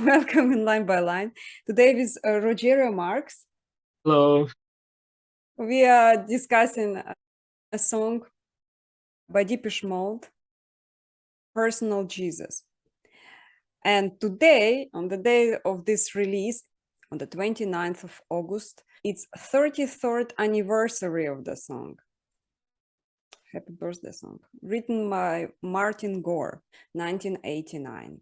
Welcome in Line by Line. Today with Rogério Marques. Hello. We are discussing a song by Depeche Mode, Personal Jesus. And today, on the day of this release, on the 29th of August, it's 33rd anniversary of the song. Happy birthday song. Written by Martin Gore, 1989.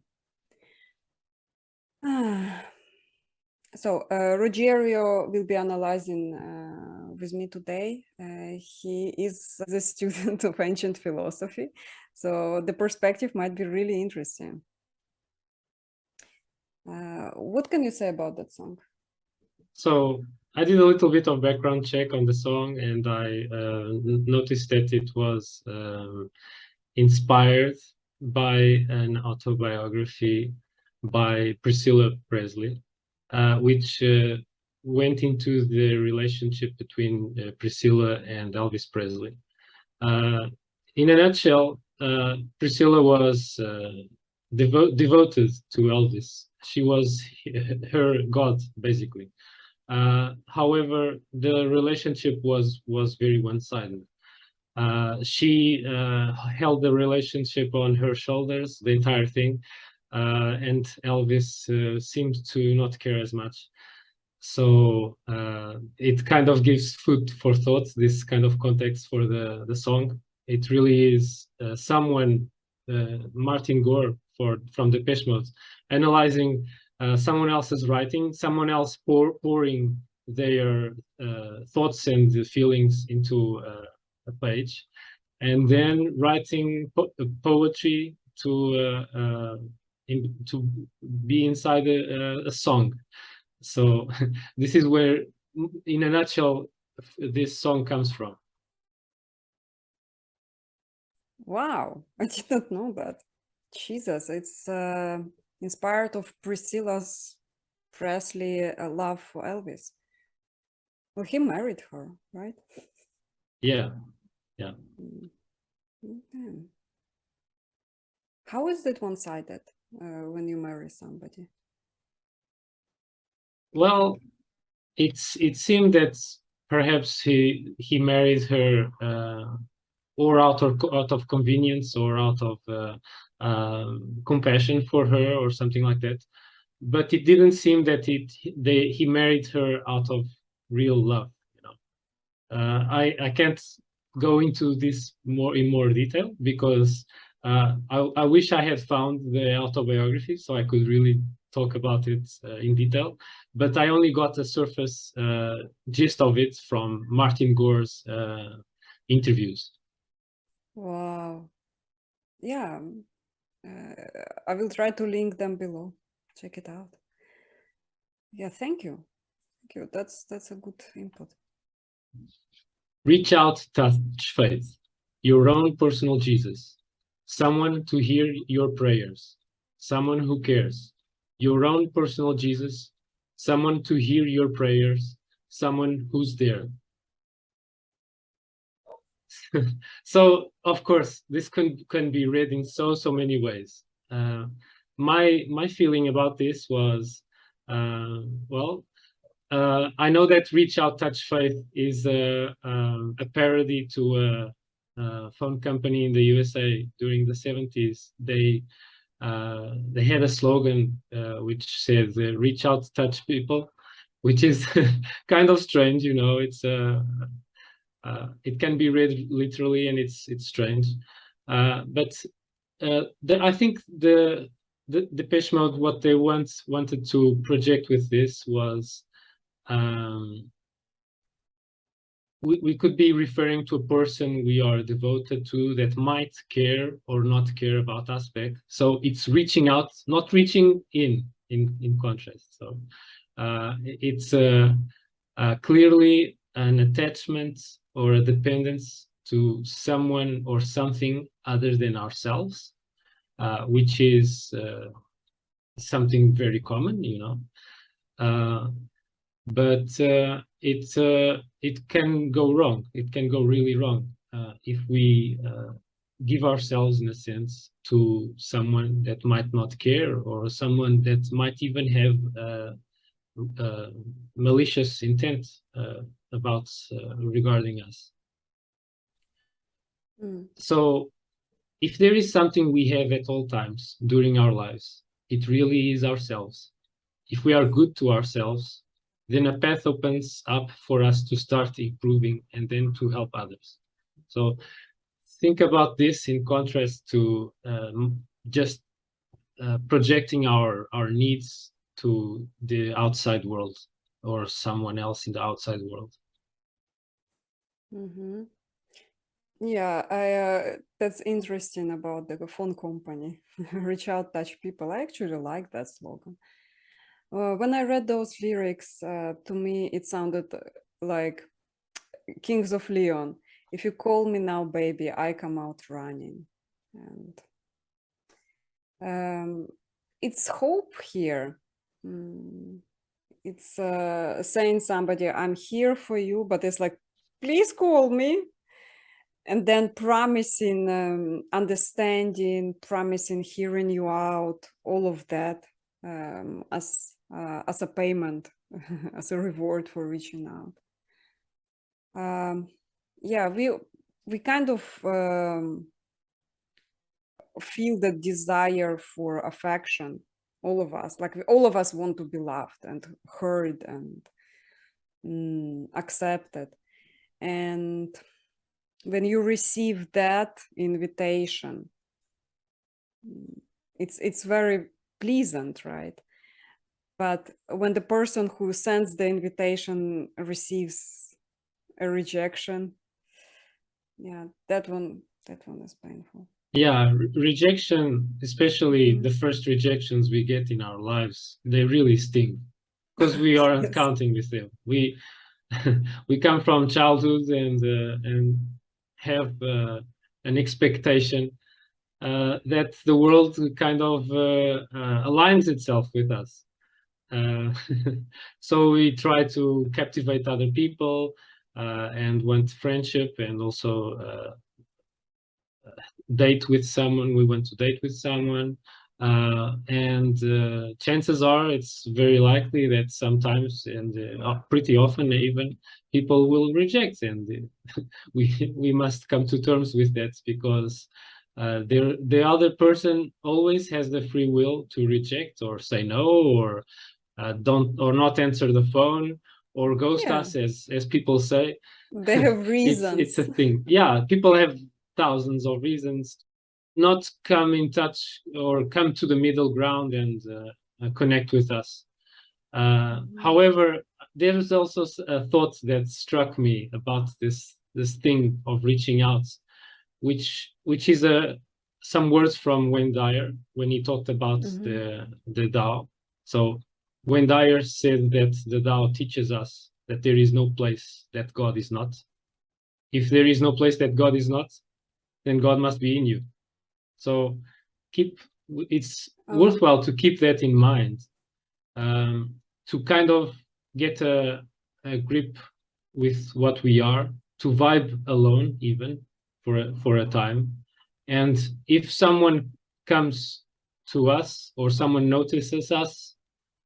So Rogério will be analyzing with me today. He is the student of ancient philosophy, so the perspective might be really interesting. What can you say about that song? So I did a little bit of background check on the song, and I noticed that it was inspired by an autobiography by Priscilla Presley, which went into the relationship between Priscilla and Elvis Presley. In a nutshell, Priscilla was devoted to Elvis. She was her god, basically. However, the relationship was very one-sided. She held the relationship on her shoulders, the entire thing, and Elvis seemed to not care as much. So it kind of gives food for thought, this kind of context for the song. It really is someone, Martin Gore from Depeche Mode, analyzing someone else's writing, someone else pouring their thoughts and feelings into a page, and then writing poetry to be inside a song. So this is where, in a nutshell, this song comes from. Wow, I did not know that. Jesus, it's inspired of Priscilla's Presley love for Elvis. Well, he married her, right? Yeah. Okay. How is it one-sided when you marry somebody? Well, it seemed that perhaps he married her or out of convenience or out of compassion for her or something like that. But it didn't seem that he married her out of real love. You know, I can't go into this in more detail because I wish I had found the autobiography so I could really talk about it in detail. But I only got a surface gist of it from Martin Gore's interviews. Wow. Yeah, I will try to link them below. Check it out. Yeah, thank you. Thank you. That's a good input. Reach out, touch faith, your own personal Jesus, someone to hear your prayers, someone who cares, your own personal Jesus, someone to hear your prayers, someone who's there. So, of course, this can be read in so many ways. My feeling about this was, well, I know that Reach Out, Touch Faith is a parody to a phone company in the USA during the 70s. They had a slogan which said, "Reach out, touch people," which is kind of strange, you know. It's it can be read literally, and it's strange. But I think the Depeche Mode, what they wanted to project with this was, we could be referring to a person we are devoted to that might care or not care about aspect. So it's reaching out, not reaching in contrast. So it's clearly an attachment or a dependence to someone or something other than ourselves, which is something very common, you know. But it can go wrong. It can go really wrong if we give ourselves, in a sense, to someone that might not care, or someone that might even have malicious intent about regarding us. So if there is something we have at all times during our lives, it really is ourselves. If we are good to ourselves, then a path opens up for us to start improving and then to help others. So think about this in contrast to just projecting our needs to the outside world or someone else in the outside world. Yeah, that's interesting about the phone company. Reach out, touch people. I actually like that slogan. When I read those lyrics, to me, it sounded like Kings of Leon. If you call me now, baby, I come out running. And it's hope here. It's saying somebody, I'm here for you, but it's like, please call me. And then promising understanding, promising hearing you out, all of that as a payment, as a reward for reaching out. Yeah, we kind of feel the desire for affection, all of us. Like all of us want to be loved and heard and accepted. And when you receive that invitation, it's very pleasant, right? But when the person who sends the invitation receives a rejection, yeah, that one is painful. Yeah, rejection, especially the first rejections we get in our lives, they really sting because we aren't Yes. counting with them. We come from childhood and have an expectation that the world kind of aligns itself with us. So we try to captivate other people and want friendship, and also date with someone. We want to date with someone, and chances are it's very likely that sometimes, and pretty often even, people will reject, and we must come to terms with that, because the other person always has the free will to reject or say no, or don't, or not answer the phone, or ghost us, as people say. They have reasons. It's a thing. Yeah, people have thousands of reasons not come in touch or come to the middle ground and connect with us. However, there is also a thought that struck me about this thing of reaching out, which is some words from Wayne Dyer when he talked about the Tao. So Wayne Dyer said that the Tao teaches us that there is no place that God is not. If there is no place that God is not, then God must be in you. So it's worthwhile to keep that in mind, to kind of get a grip with what we are, to vibe alone even for a time. And if someone comes to us or someone notices us,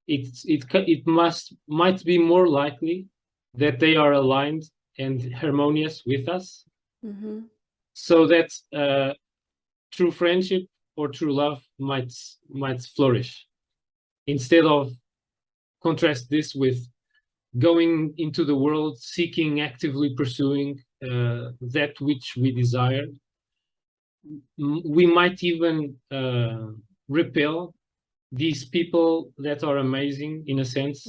it might be more likely that they are aligned and harmonious with us, so that true friendship or true love might flourish, instead of contrast this with going into the world seeking, actively pursuing that which we desire. We might even repel these people that are amazing, in a sense.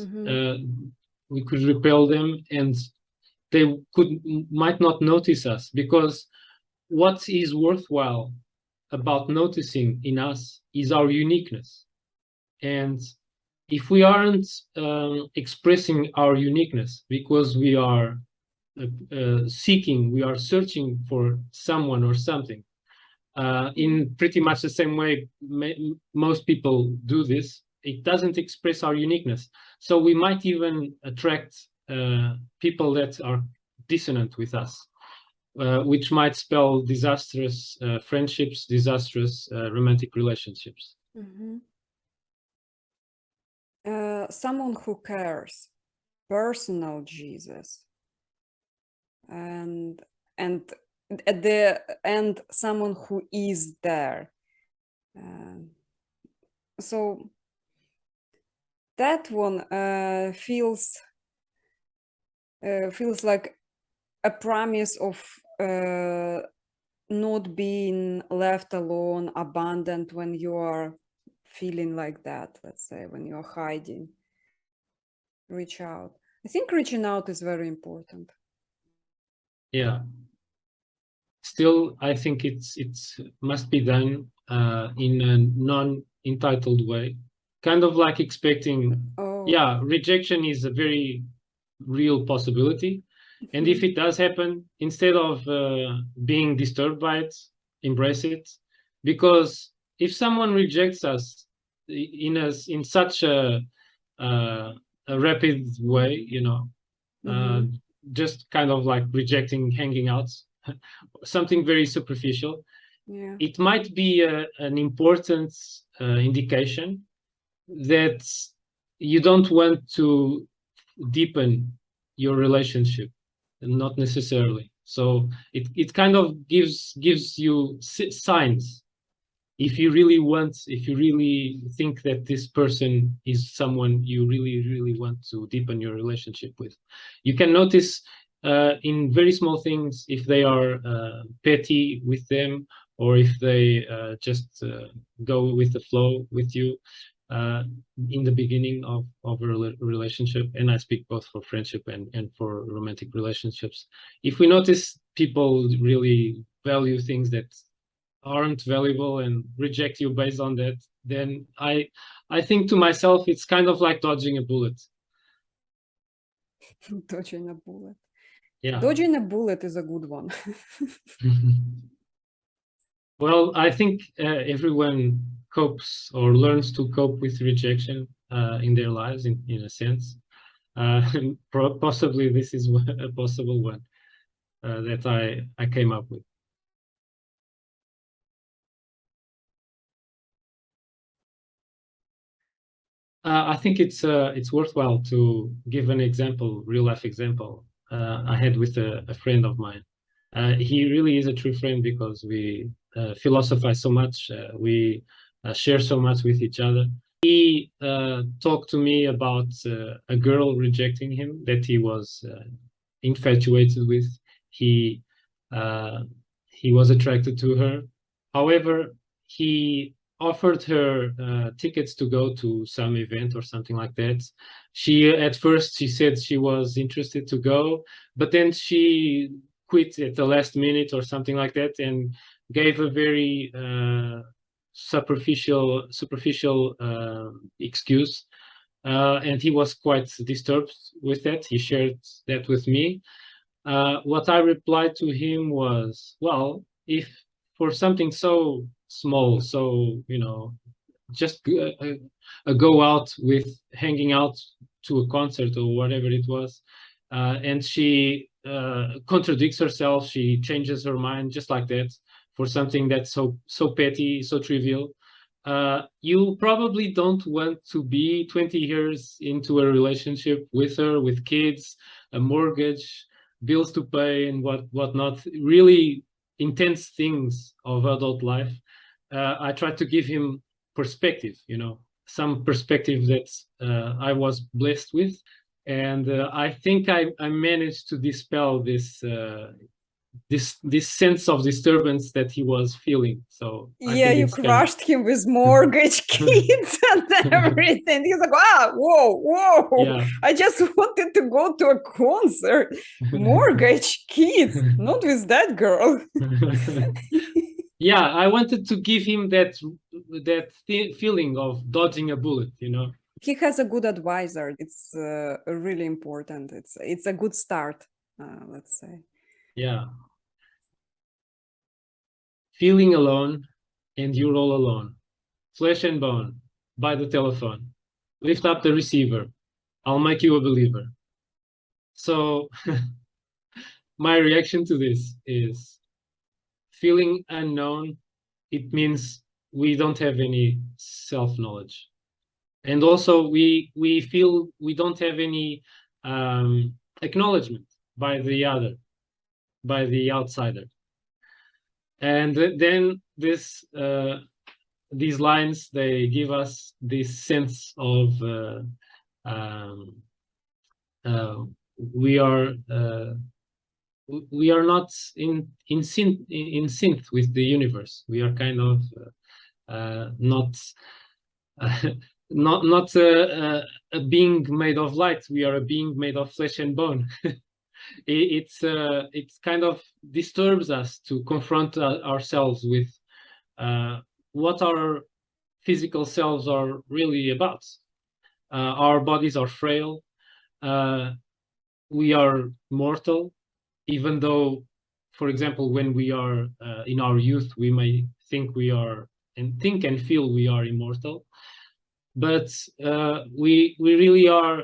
We could repel them, and they might not notice us, because what is worthwhile about noticing in us is our uniqueness. And if we aren't expressing our uniqueness because we are we are searching for someone or something, in pretty much the same way most people do this, it doesn't express our uniqueness. So we might even attract people that are dissonant with us. which might spell disastrous friendships, disastrous romantic relationships. Mhm. Someone who cares, personal Jesus, and at the end, someone who is there. So that one feels like a promise of not being left alone, abandoned when you are feeling like that, let's say, when you're hiding. Reach out. I think reaching out is very important. Yeah. Still, I think it must be done in a non-entitled way, kind of like expecting. Oh. Yeah, rejection is a very real possibility, and if it does happen, instead of being disturbed by it, embrace it, because if someone rejects us in such a rapid way, you know, just kind of like rejecting hanging out, something very superficial, Yeah. it might be an important indication that you don't want to deepen your relationship, not necessarily. So it kind of gives you signs. If you really think that this person is someone you really want to deepen your relationship with, you can notice in very small things if they are petty with them, or if they just go with the flow with you in the beginning of a relationship. And I speak both for friendship and for romantic relationships. If we notice people really value things that aren't valuable and reject you based on that, then I think to myself it's kind of like dodging a bullet. Dodging a bullet. Yeah. Dodging a bullet is a good one. Well, I think everyone copes or learns to cope with rejection in their lives, in a sense. Possibly this is a possible one that I came up with. I think it's worthwhile to give an example, real life example I had with a friend of mine. He really is a true friend because we philosophize so much, we share so much with each other. He talked to me about a girl rejecting him that he was infatuated with. He uh, he was attracted to her. However, he offered her tickets to go to some event or something like that. She at first she said she was interested to go, but then she quit at the last minute or something like that and gave a very superficial excuse. And he was quite disturbed with that. He shared that with me. What I replied to him was, well, if for something so small, so, you know, just go out with hanging out to a concert or whatever it was, and she contradicts herself, she changes her mind just like that for something that's so petty, so trivial. You probably don't want to be 20 years into a relationship with her, with kids, a mortgage, bills to pay, and whatnot. Really intense things of adult life. I tried to give him perspective, you know, some perspective that I was blessed with, and I think I managed to dispel this sense of disturbance that he was feeling. So I Yeah, think you it's kind of crushed him with mortgage, kids, and everything. He's like, ah, whoa. yeah. I just wanted to go to a concert. Mortgage, kids, not with that girl. Yeah, I wanted to give him that feeling of dodging a bullet, you know. He has a good advisor. It's really important. It's a good start, let's say. Yeah. Feeling alone, and you're all alone. Flesh and bone, by the telephone. Lift up the receiver. I'll make you a believer. So my reaction to this is feeling unknown. It means we don't have any self-knowledge. And also we feel we don't have any acknowledgement by the other, by the outsider. And then these lines, they give us this sense of we are not in synth with the universe. We are kind of not not a being made of light. We are a being made of flesh and bone. It's kind of disturbs us to confront ourselves with what our physical selves are really about. Our bodies are frail. We are mortal, even though, for example, when we are in our youth, we may think we are and think and feel we are immortal, but we really are,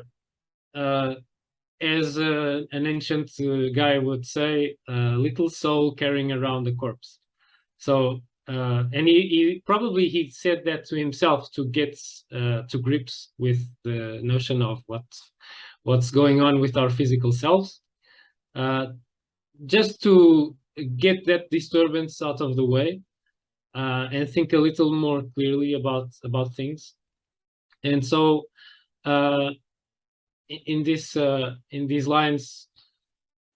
as an ancient guy would say, a little soul carrying around a corpse. So and he probably he said that to himself to get to grips with the notion of what's going on with our physical selves, just to get that disturbance out of the way and think a little more clearly about things. And so in these lines,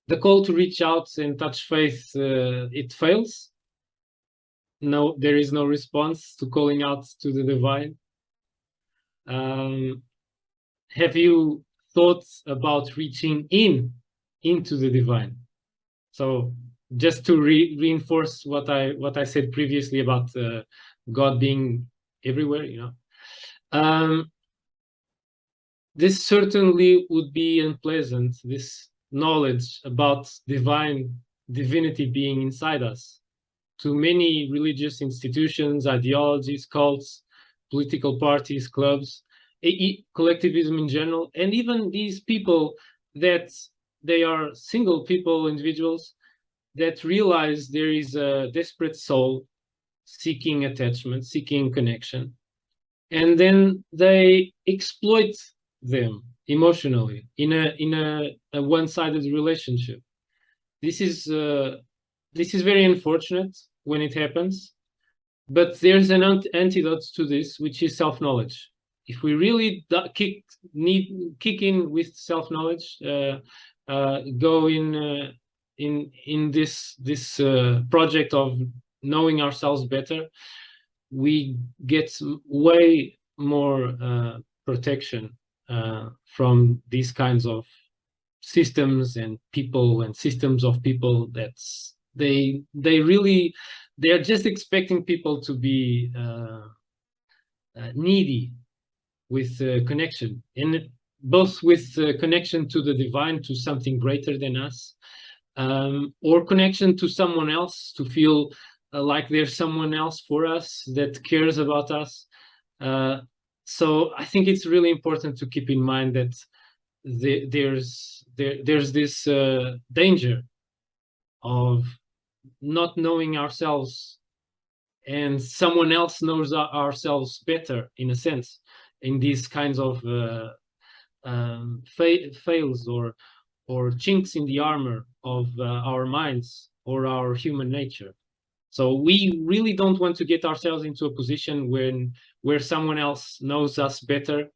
the call to reach out and touch faith, it fails. No, there is no response to calling out to the divine. Have you thought about reaching into the divine? So just to reinforce what I said previously about God being everywhere, you know, this certainly would be unpleasant. This knowledge about divinity being inside us, to many religious institutions, ideologies, cults, political parties, clubs, collectivism in general, and even these people that they are single people, individuals that realize there is a desperate soul seeking attachment, seeking connection, and then they exploit them emotionally in a one-sided relationship. This is very unfortunate when it happens, but there's an antidote to this, which is self-knowledge. If we really kick in with self-knowledge, go in this project of knowing ourselves better, we get way more protection from these kinds of systems and people and systems of people that they're just expecting people to be needy with connection, and both with connection to the divine, to something greater than us, or connection to someone else, to feel like there's someone else for us that cares about us. So I think it's really important to keep in mind that there's this danger of not knowing ourselves, and someone else knows ourselves better, in a sense, in these kinds of fails or chinks in the armor of our minds or our human nature. So we really don't want to get ourselves into a position where someone else knows us better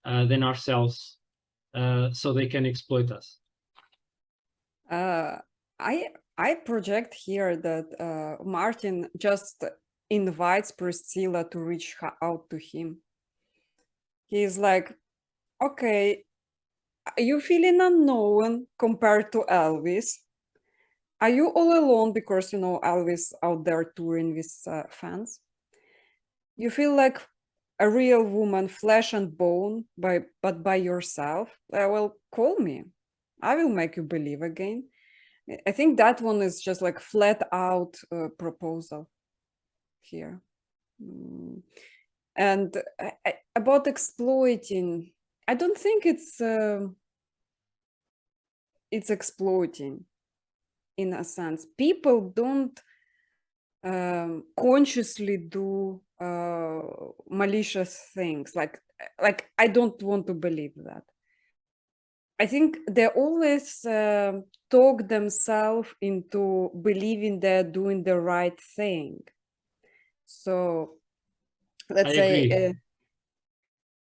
than ourselves, so they can exploit us. I project here that Martin just invites Priscilla to reach out to him. He's like, okay, are you feeling unknown compared to Elvis? Are you all alone because, you know, Elvis out there touring with fans? You feel like a real woman, flesh and bone, but by yourself? Well, call me. I will make you believe again. I think that one is just like flat out proposal here. And about exploiting, I don't think it's exploiting. in a sense. People don't consciously do malicious things. Like I don't want to believe that. I think they always talk themselves into believing they're doing the right thing. So let's I say agree.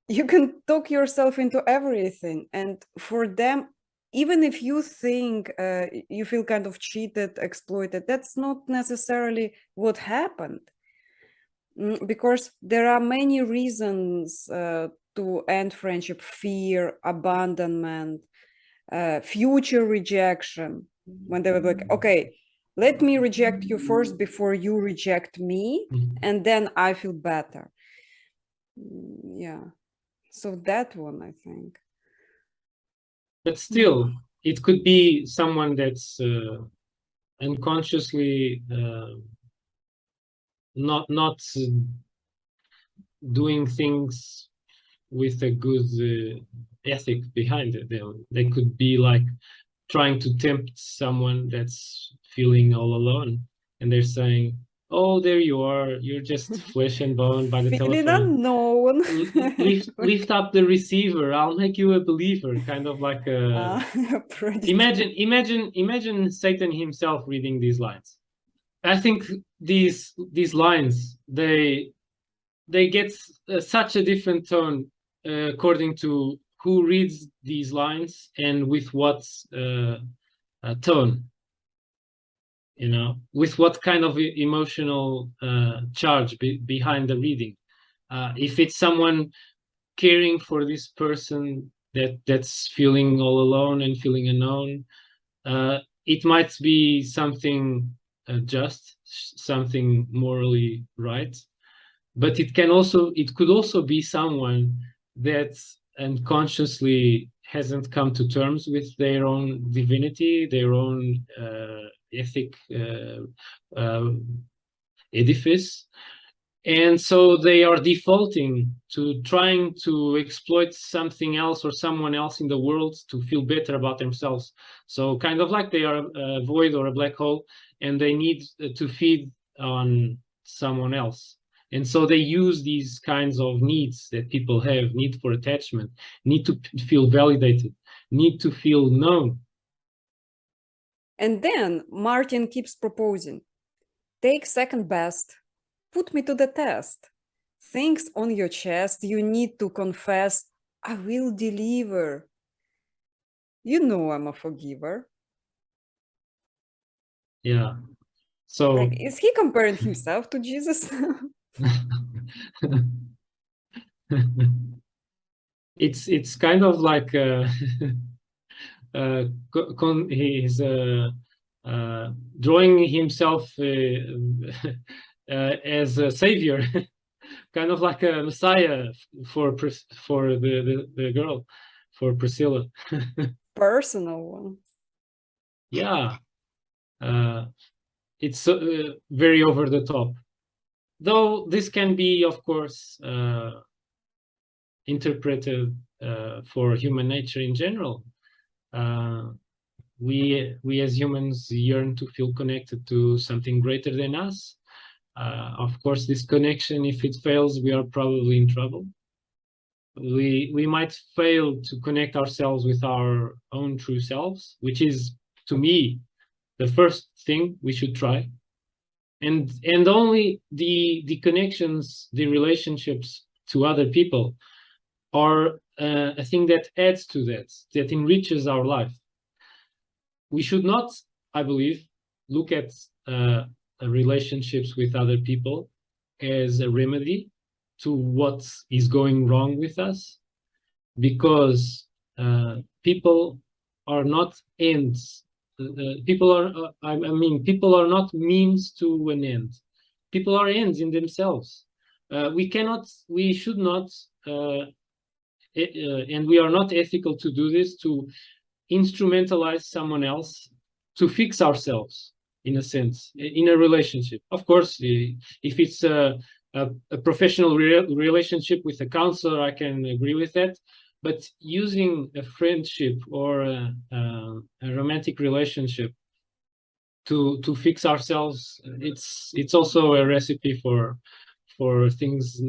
you can talk yourself into everything, and for them, even if you think you feel kind of cheated, exploited, that's not necessarily what happened. Because there are many reasons to end friendship: fear, abandonment, future rejection. When they were like, okay, let me reject you first before you reject me, and then I feel better. Yeah. So that one, I think. But still, it could be someone that's unconsciously not doing things with a good ethic behind it. They could be like trying to tempt someone that's feeling all alone, and they're saying, "Oh, there you are. You're just flesh and bone by the Feeling telephone. unknown. Lift up the receiver. I'll make you a believer." Kind of like a imagine Satan himself reading these lines. I think these lines they get such a different tone according to who reads these lines and with what tone, with what kind of emotional charge behind the reading. If it's someone caring for this person that's feeling all alone and feeling unknown, it might be something just, something morally right. But it could also be someone that unconsciously hasn't come to terms with their own divinity, their own ethic edifice, and so they are defaulting to trying to exploit something else or someone else in the world to feel better about themselves. So kind of like they are a void or a black hole, and they need to feed on someone else. And so they use these kinds of needs that people have: need for attachment, need to feel validated, need to feel known. And then Martin keeps proposing, take second best, put me to the test. Things on your chest you need to confess, I will deliver. You know I'm a forgiver. Yeah. So Like, is he comparing himself to Jesus? it's kind of like he's drawing himself as a savior, kind of like a messiah for the girl, for Priscilla. Personal one. Yeah, it's very over the top. Though this can be, of course, interpreted for human nature in general. We as humans yearn to feel connected to something greater than us. Of course, this connection, if it fails, we are probably in trouble. We might fail to connect ourselves with our own true selves, which is, to me, the first thing we should try. And only the connections, the relationships to other people are a thing that adds to that enriches our life. We should not, I believe, look at relationships with other people as a remedy to what is going wrong with us, because people are not ends. People are, people are not means to an end. People are ends in themselves. We should not, and we are not ethical to do this, to instrumentalize someone else to fix ourselves, in a sense, in a relationship. Of course, if it's a professional relationship with a counselor, I can agree with that. But using a friendship or a romantic relationship to fix ourselves. It's also a recipe for things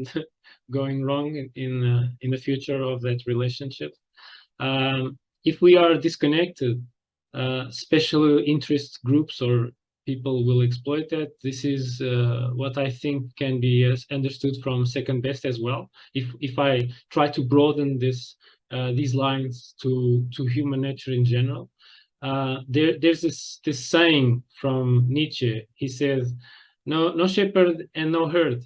going wrong in the future of that relationship. If we are disconnected, special interest groups or people will exploit that. This is what I think can be understood from second best as well. If I try to broaden these lines to human nature in general, there's this saying from Nietzsche. He says, "No shepherd and no herd,"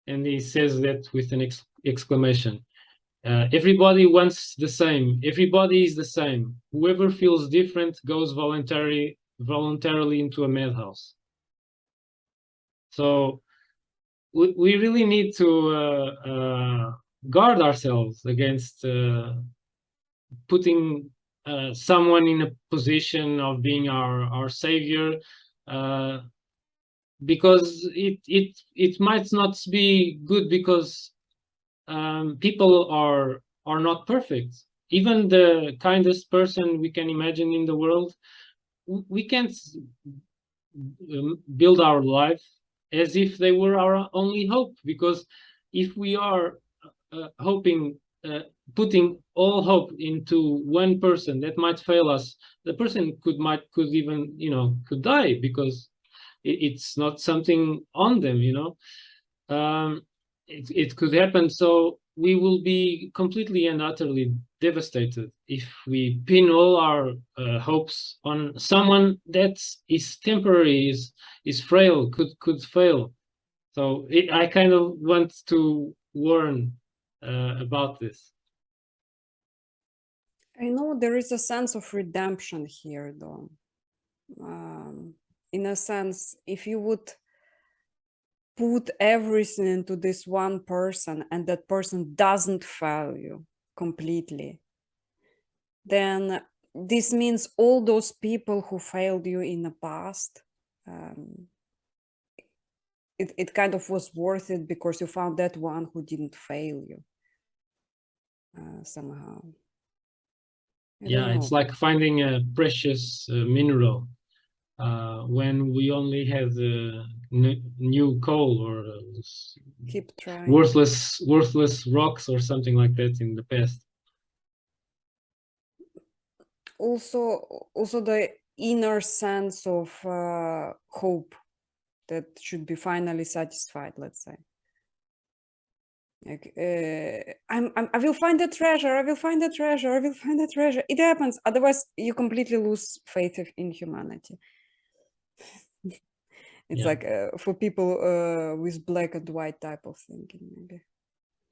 and he says that with an exclamation. Everybody wants the same. Everybody is the same. Whoever feels different goes voluntarily into a madhouse. So we really need to guard ourselves against putting someone in a position of being our savior, because it might not be good, because people are not perfect. Even the kindest person we can imagine in the world, we can't build our life as if they were our only hope, because if we are putting all hope into one person that might fail us, the person could even could die, because it's not something on them, it could happen. So we will be completely and utterly devastated if we pin all our hopes on someone that is temporary, is frail, could fail. So I kind of want to warn about this. I know there is a sense of redemption here, though. In a sense, if you would put everything into this one person and that person doesn't fail you completely, then this means all those people who failed you in the past, it kind of was worth it because you found that one who didn't fail you somehow. Yeah, it's like finding a precious mineral when we only have the new coal, or keep trying. worthless rocks or something like that in the past. Also the inner sense of hope that should be finally satisfied, let's say. Like, I will find the treasure, I will find the treasure, I will find the treasure. It happens. Otherwise, you completely lose faith in humanity. It's like for people with black and white type of thinking, maybe.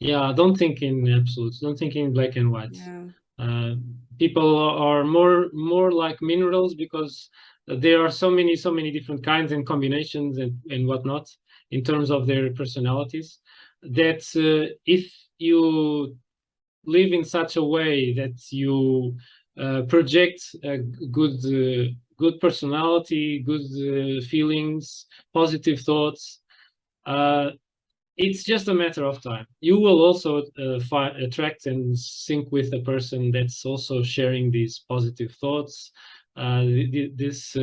Yeah, don't think in absolutes. Don't think in black and white. Yeah. People are more like minerals, because there are so many different kinds and combinations and whatnot in terms of their personalities, that if you live in such a way that you project a good personality, good feelings, positive thoughts, it's just a matter of time. You will also attract and sync with a person that's also sharing these positive thoughts, this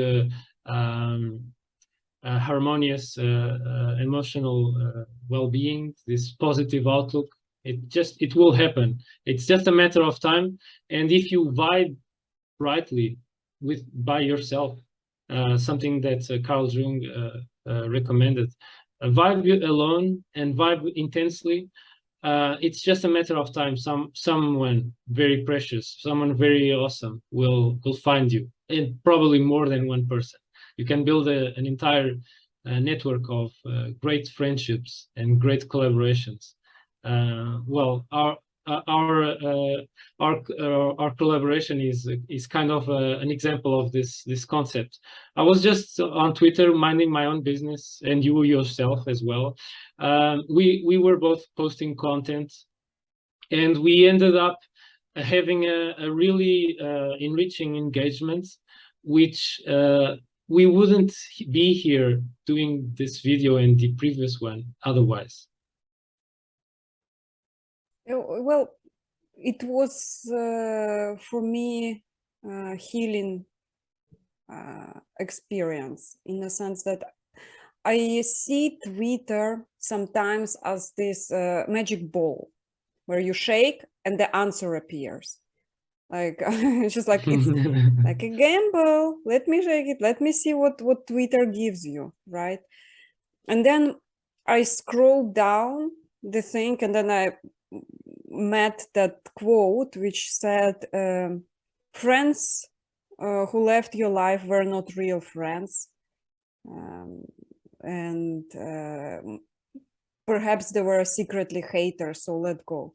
harmonious emotional well-being, this positive outlook. It will happen. It's just a matter of time. And if you vibe rightly by yourself, something that Carl Jung recommended, vibe alone and vibe intensely, it's just a matter of time. Someone very precious, someone very awesome will find you, and probably more than one person. You can build an entire network of great friendships and great collaborations. Well, our collaboration is kind of an example of this concept. I was just on Twitter minding my own business, and you yourself as well. We were both posting content, and we ended up having a really enriching engagement, which we wouldn't be here doing this video and the previous one otherwise. Well, it was for me healing experience, in the sense that I see Twitter sometimes as this magic ball where you shake and the answer appears. Like it's just like it's like a gamble. Let me shake it. Let me see what Twitter gives you, right? And then I scrolled down the thing, and then I met that quote which said, "Friends who left your life were not real friends, and perhaps they were secretly haters. So let go."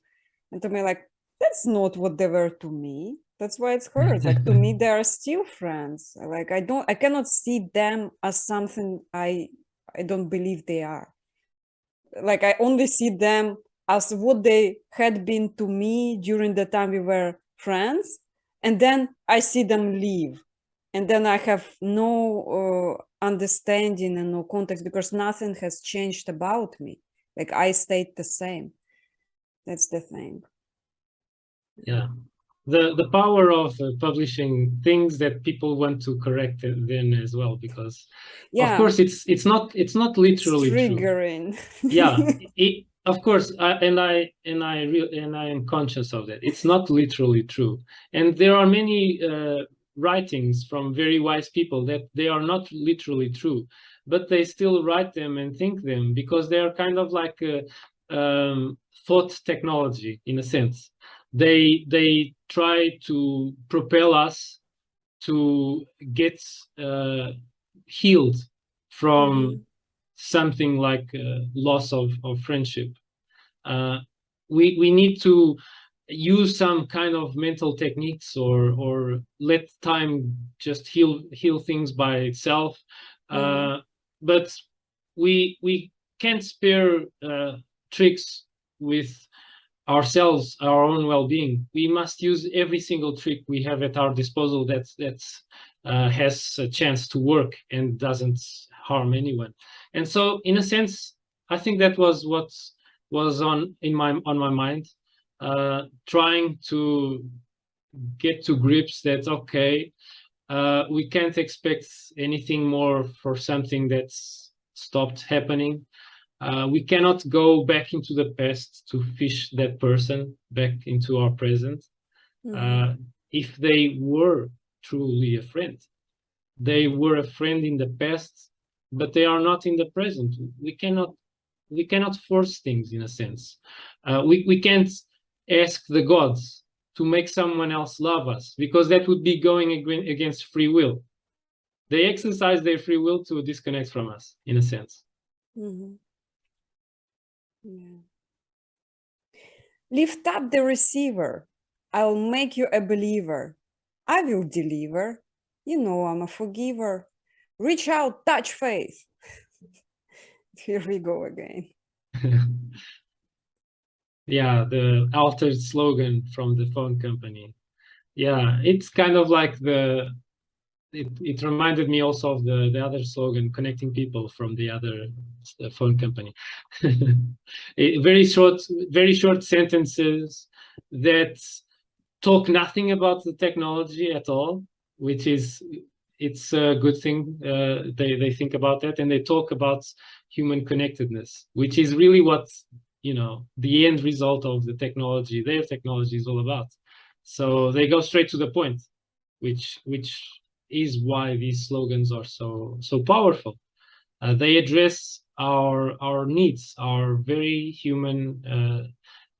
And to me, like, that's not what they were to me. That's why it's hurts. Like, to me, they are still friends. Like, I cannot see them as something I don't believe they are. Like, I only see them as what they had been to me during the time we were friends, and then I see them leave, and then I have no understanding and no context, because nothing has changed about me. Like, I stayed the same. That's the thing. Yeah, the power of publishing things that people want to correct then as well, because of course it's not literally true. Triggering. Yeah, of course, and I am conscious of that. It's not literally true, and there are many writings from very wise people that they are not literally true, but they still write them and think them because they are kind of like thought technology in a sense. They try to propel us to get healed from something like loss of friendship. We need to use some kind of mental techniques or let time just heal things by itself. But we can't spare tricks with ourselves, our own well-being. We must use every single trick we have at our disposal that has a chance to work and doesn't harm anyone. And so, in a sense, I think that was what was on my mind, trying to get to grips that, okay, we can't expect anything more for something that's stopped happening. We cannot go back into the past to fish that person back into our present. If they were truly a friend, they were a friend in the past, but they are not in the present. We cannot force things, in a sense. We can't ask the gods to make someone else love us, because that would be going against free will. They exercise their free will to disconnect from us, in a sense. Yeah. Lift up the receiver. I'll make you a believer. I will deliver. You know I'm a forgiver. Reach out, touch faith. Here we go again. Yeah, the altered slogan from the phone company. Yeah, it's kind of like it reminded me also of the other slogan, connecting people, from the other phone company. Very short sentences that talk nothing about the technology at all, which is, it's a good thing. They think about that, and they talk about human connectedness, which is really what, the end result of the technology, their technology, is all about. So they go straight to the point, which is why these slogans are so powerful. They address our needs, our very human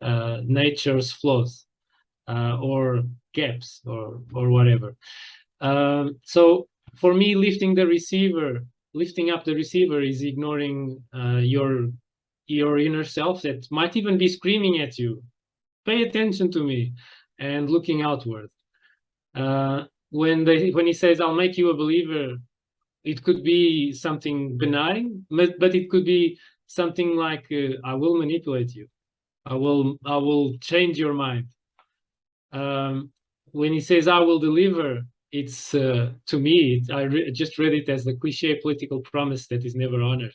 nature's flaws, or gaps, or whatever. So for me, lifting up the receiver is ignoring your inner self that might even be screaming at you, pay attention to me, and looking outward. When he says, I'll make you a believer, it could be something benign, but it could be something like, I will manipulate you. I will change your mind. When he says, I will deliver, it's, to me, I just read it as the cliche political promise that is never honored.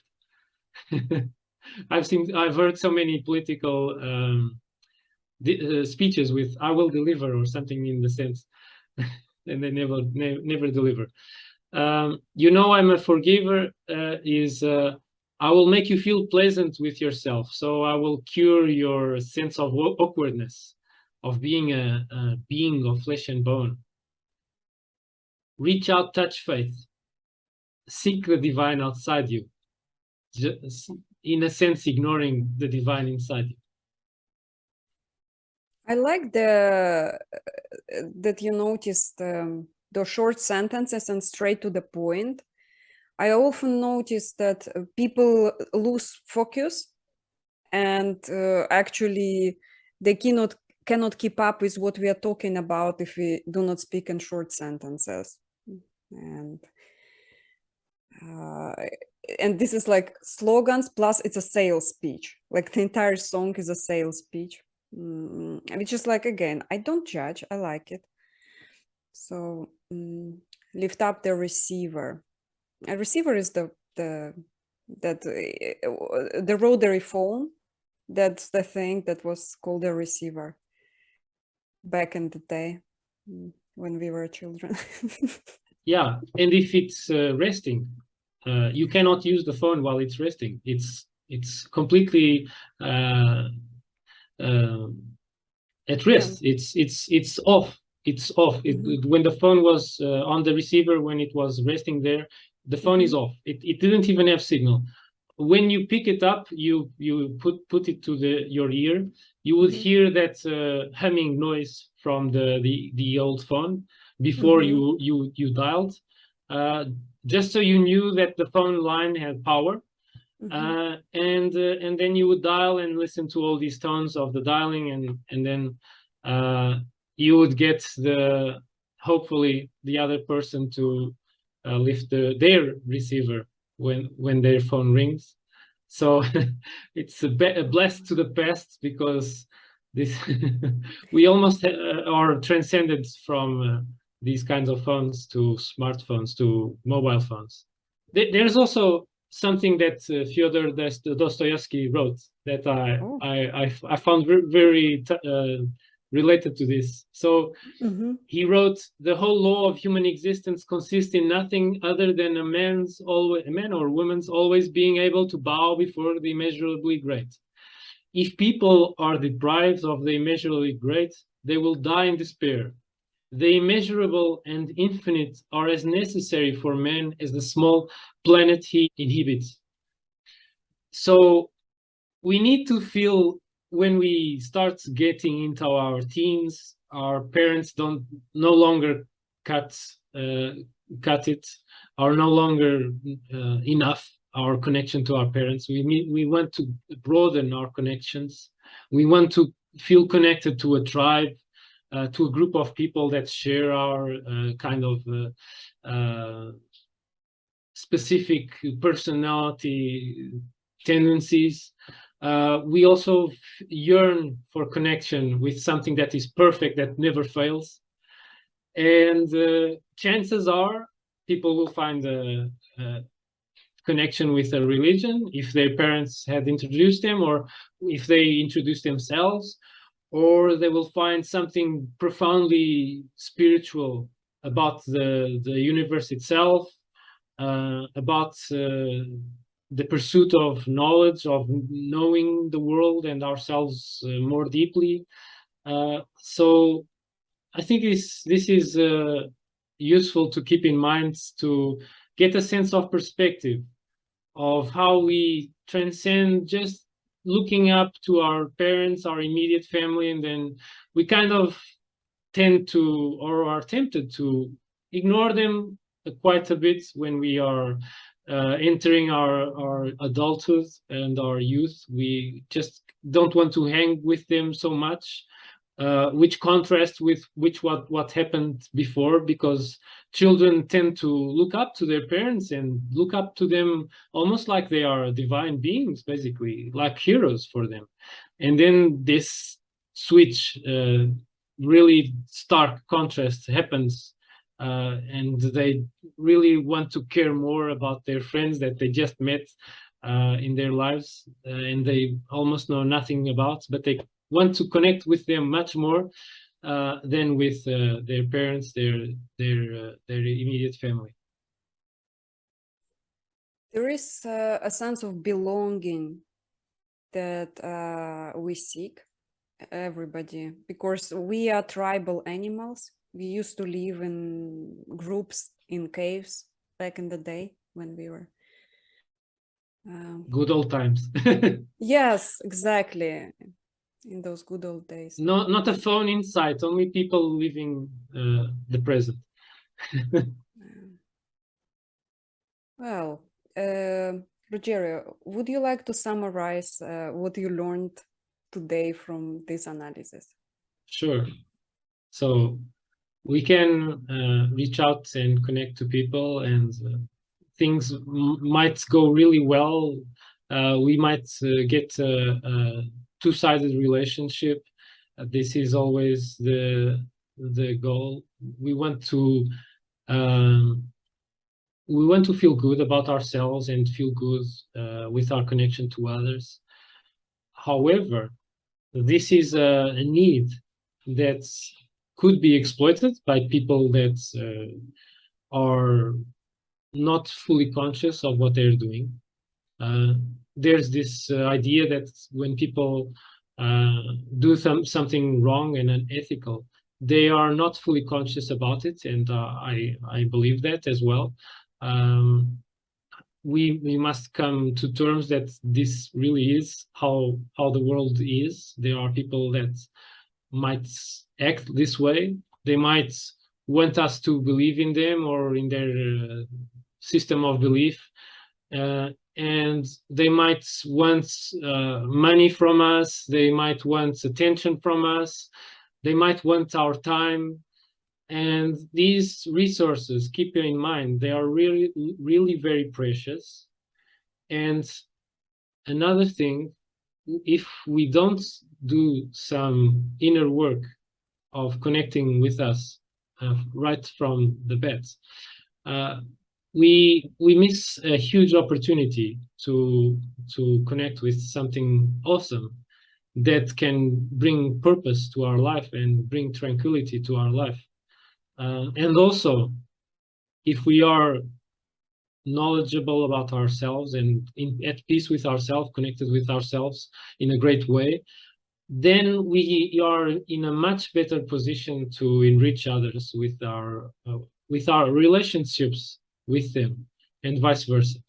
I've heard so many political speeches with, I will deliver, or something in the sense, and they never deliver. You know, I'm a forgiver is I will make you feel pleasant with yourself. So I will cure your sense of awkwardness, of being a being of flesh and bone. Reach out, touch faith. Seek the divine outside you. Just, in a sense, ignoring the divine inside you. I like the that you noticed those short sentences and straight to the point. I often notice that people lose focus and actually they cannot keep up with what we are talking about if we do not speak in short sentences. And this is like slogans plus it's a sales speech. Like the entire song is a sales speech, which is like, again, I don't judge, I like it. So lift up the receiver. A receiver is the rotary phone. That's the thing that was called a receiver back in the day when we were children. Yeah, and if it's resting, you cannot use the phone while it's resting. It's completely at rest. Yeah. It's off. It's off. When the phone was on the receiver, when it was resting there, the phone is off. It didn't even have signal. When you pick it up, you put it to your ear, you would hear that humming noise from the old phone before you dialed, just so you knew that the phone line had power. And then you would dial and listen to all these tones of the dialing, and then you would get hopefully the other person to lift their receiver when their phone rings. So it's a blessed to the past, because this we almost are transcended from these kinds of phones to smartphones, to mobile phones. There's also something that Fyodor Dostoevsky wrote that I found very related to this. So he wrote, the whole law of human existence consists in nothing other than a man or woman's always being able to bow before the immeasurably great. If people are deprived of the immeasurably great, they will die in despair. The immeasurable and infinite are as necessary for man as the small planet he inhabits. So we need to feel, when we start getting into our teens, our parents no longer cut it, are no longer enough, our connection to our parents. We want to broaden our connections. We want to feel connected to a tribe, to a group of people that share our kind of specific personality tendencies. We also yearn for connection with something that is perfect, that never fails. And chances are people will find a connection with a religion if their parents had introduced them, or if they introduced themselves, or they will find something profoundly spiritual about the universe itself, about the pursuit of knowledge, of knowing the world and ourselves more deeply. So I think this is useful to keep in mind, to get a sense of perspective of how we transcend just looking up to our parents, our immediate family, and then we kind of tend to, or are tempted to, ignore them quite a bit when we are entering our adulthood and our youth. We just don't want to hang with them so much, which contrasts with what happened before, because children tend to look up to their parents and look up to them almost like they are divine beings, basically, like heroes for them. And then this switch, really stark contrast happens, and they really want to care more about their friends that they just met in their lives, and they almost know nothing about, but they want to connect with them much more than with their parents, their immediate family. There is a sense of belonging that we seek, everybody, because we are tribal animals. We used to live in groups in caves back in the day when we were. Good old times. Yes, exactly. In those good old days. Not a phone in sight, only people living the present. Well, Rogério, would you like to summarize what you learned today from this analysis? Sure. So we can reach out and connect to people, and things might go really well. We might get a two-sided relationship. This is always the goal. We want to feel good about ourselves and feel good with our connection to others. However, this is a need that could be exploited by people that are not fully conscious of what they're doing. There's this idea that when people do something wrong and unethical, they are not fully conscious about it, and I believe that as well. We must come to terms that this really is how the world is. There are people that might act this way. They might want us to believe in them or in their system of belief, and they might want money from us. They might want attention from us. They might want our time. And these resources, keep in mind, they are really, really very precious. And another thing, if we don't do some inner work of connecting with us right from the bat, we miss a huge opportunity to connect with something awesome that can bring purpose to our life and bring tranquility to our life. And also, if we are knowledgeable about ourselves and at peace with ourselves, connected with ourselves in a great way, then we are in a much better position to enrich others with our relationships with them, and vice versa.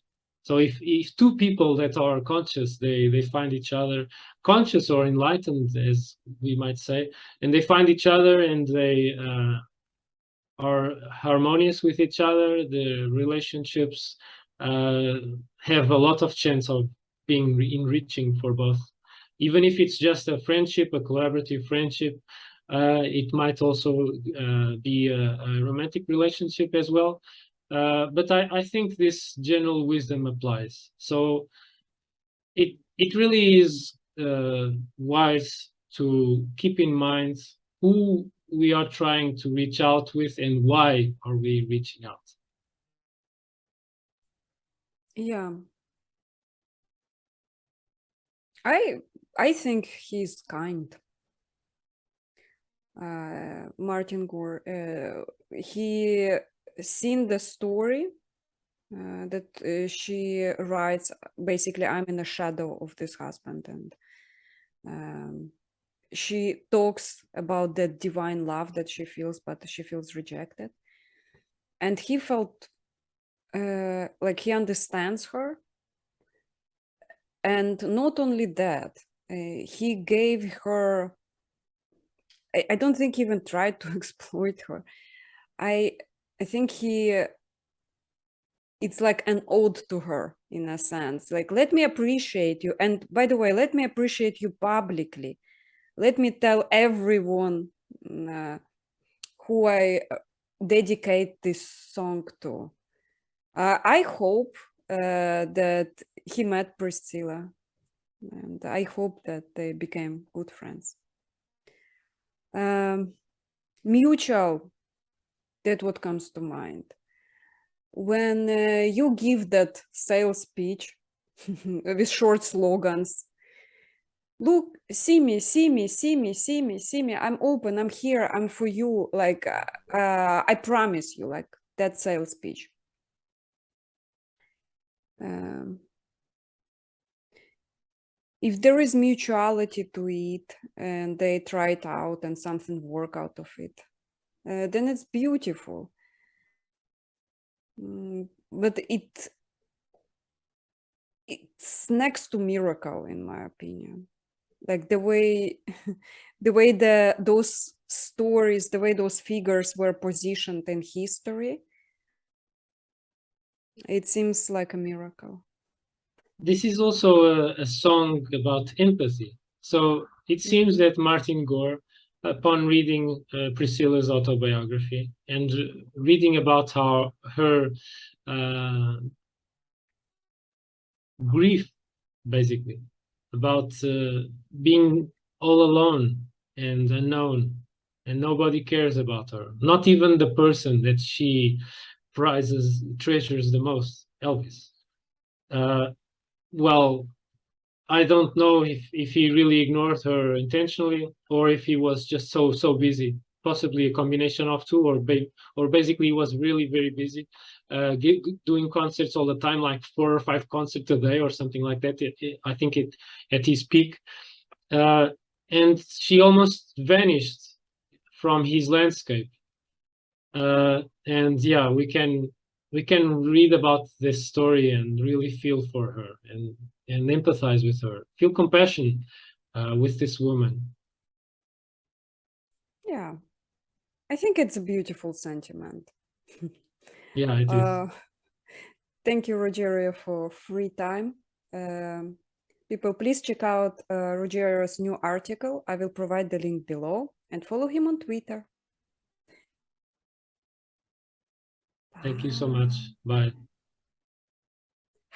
So if two people that are conscious, they find each other conscious or enlightened, as we might say, and they find each other and they are harmonious with each other, the relationships have a lot of chance of being enriching for both. Even if it's just a friendship, a collaborative friendship, it might also be a romantic relationship as well. But I think this general wisdom applies. So it really is wise to keep in mind who we are trying to reach out with and why are we reaching out. Yeah. I think he's kind. Martin Gore, he seen the story that she writes. Basically, I'm in the shadow of this husband, and she talks about the divine love that she feels, but she feels rejected. And he felt like he understands her. And not only that, he gave her, I don't think he even tried to exploit her. I think it's like an ode to her in a sense, like, let me appreciate you. And by the way, let me appreciate you publicly. Let me tell everyone who I dedicate this song to. I hope that he met Priscilla, and I hope that they became good friends. Mutual, that's what comes to mind. When you give that sales speech with short slogans, look, see me, see me, see me, see me, see me, I'm open, I'm here, I'm for you, like, I promise you, like that sales speech. If there is mutuality to it and they try it out and something work out of it, then it's beautiful. But it's next to miracle, in my opinion. Like the way those stories, the way those figures were positioned in history, it seems like a miracle. This is also a song about empathy. So it seems that Martin Gore, upon reading Priscilla's autobiography and reading about how her grief, basically, about being all alone and unknown, and nobody cares about her, not even the person that she treasures the most, Elvis. Well, I don't know if he really ignored her intentionally or if he was just so busy. Possibly a combination of two, or basically he was really very busy, doing concerts all the time, like 4 or 5 concerts a day or something like that. I think it at his peak, and she almost vanished from his landscape. And yeah, we can read about this story and really feel for her and empathize with her, feel compassion with this woman. Yeah, I think it's a beautiful sentiment. Yeah, it is. Thank you, Rogério, for free time. People, please check out Rogério's new article. I will provide the link below, and follow him on Twitter. Thank you so much. Bye.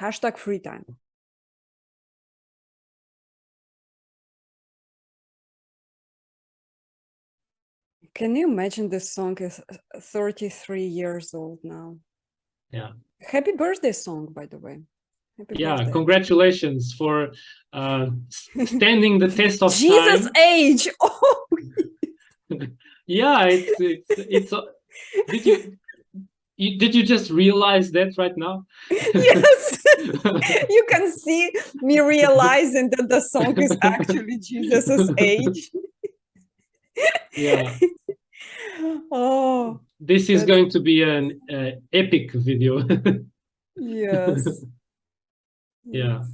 Hashtag free time. Can you imagine this song is 33 years old now? Yeah. Happy birthday song, by the way. Happy birthday. Congratulations for standing the test of Jesus time. age. Oh. Yeah, it's did you just realize that right now? Yes. You can see me realizing that the song is actually Jesus's age. Yeah. Oh, this is going to be an epic video. yes. Yeah.